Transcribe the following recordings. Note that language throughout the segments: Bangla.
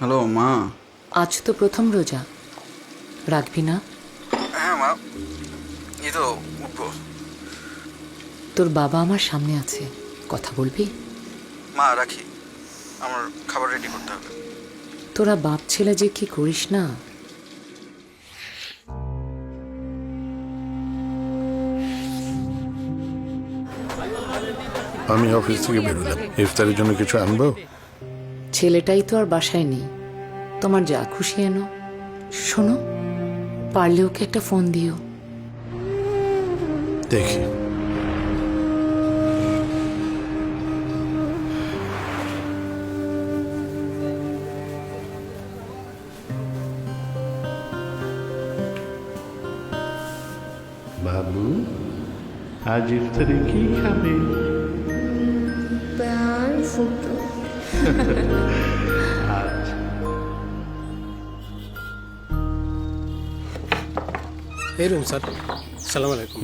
হ্যালো মা। আজ তো প্রথম রোজা, রাখবি না? হ্যাঁ মা, এই তো উঠবো। তোর বাবা আমার সামনে আছে, কথা বলবি? মা রাখি, আমার খাবার রেডি করতে হবে। তোরা বাপ ছেলে যে কি করিস না। আমি অফিস থেকে বেরোলাম, ইফতারের জন্য কিছু আনবো? ছেলেটাই তো আর বাসায় নেই, তোমার যা খুশি এনো। শোনো, পারলে ওকে একটা ফোন দিও। দেখি। বাবু, আজ ইফতারে কি খাবে? প্যান ফুটো। আচ্ছা। এই রুম স্যার। সালাম আলাইকুম।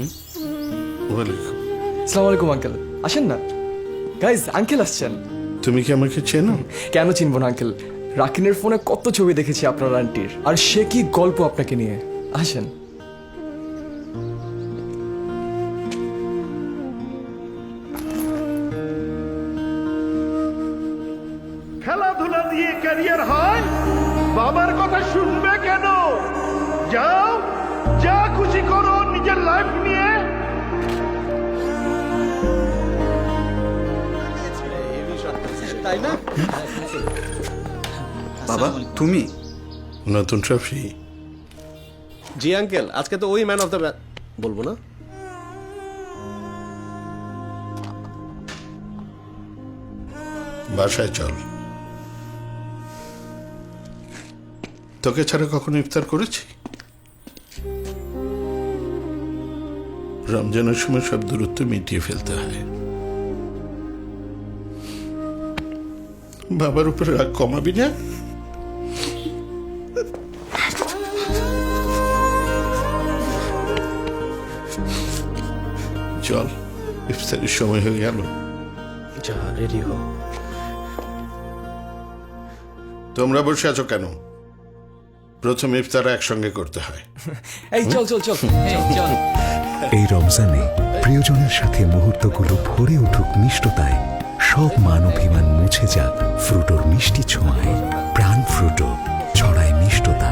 ওয়ালাইকুম। আসসালামু আলাইকুম আঙ্কেল, আসেন না। গাইজ, আঙ্কেল আসছেন। তুমি কি আমাকে চেনো? কেন চিনবো না আঙ্কেল, রাকিনের ফোনে কত ছবি দেখেছি আপনার আন্টির, আর সে কি গল্প আপনাকে নিয়ে। আসেন। খেলাধুলা দিয়ে ক্যারিয়ার হয়? বাবার কথা শুনবে কেন? যাও, যা খুশি করো নিজের লাইফ নিয়ে। তাই না? বাবা তুমি? নতুন ট্রফি? জি আঙ্কেল, আজকে তো ওই ম্যান অফ দ্য বলবো না। বাসায় চল। তোকে ছাড়া কখনো ইফতার করেছি? রমজানের সময় সব দূরত্ব মিটিয়ে ফেলতে হয়। বাবার উপরে রাগ কমাবি না? চল, ইফতারের সময় হয়ে গেল। যা, রেডি হো। তোমরা বসে আছো কেন? প্রথম ইফতার একসঙ্গে করতে হয়। এই চল চল চল চল। এই রমজানে প্রিয়জনের সাথে মুহূর্তগুলো ভরে উঠুক মিষ্টতায়, সব মান অভিমান মুছে যাক ফ্রুটোর মিষ্টি ছোঁয়ায়। প্রাণ ফ্রুটো, ছড়ায় মিষ্টতা।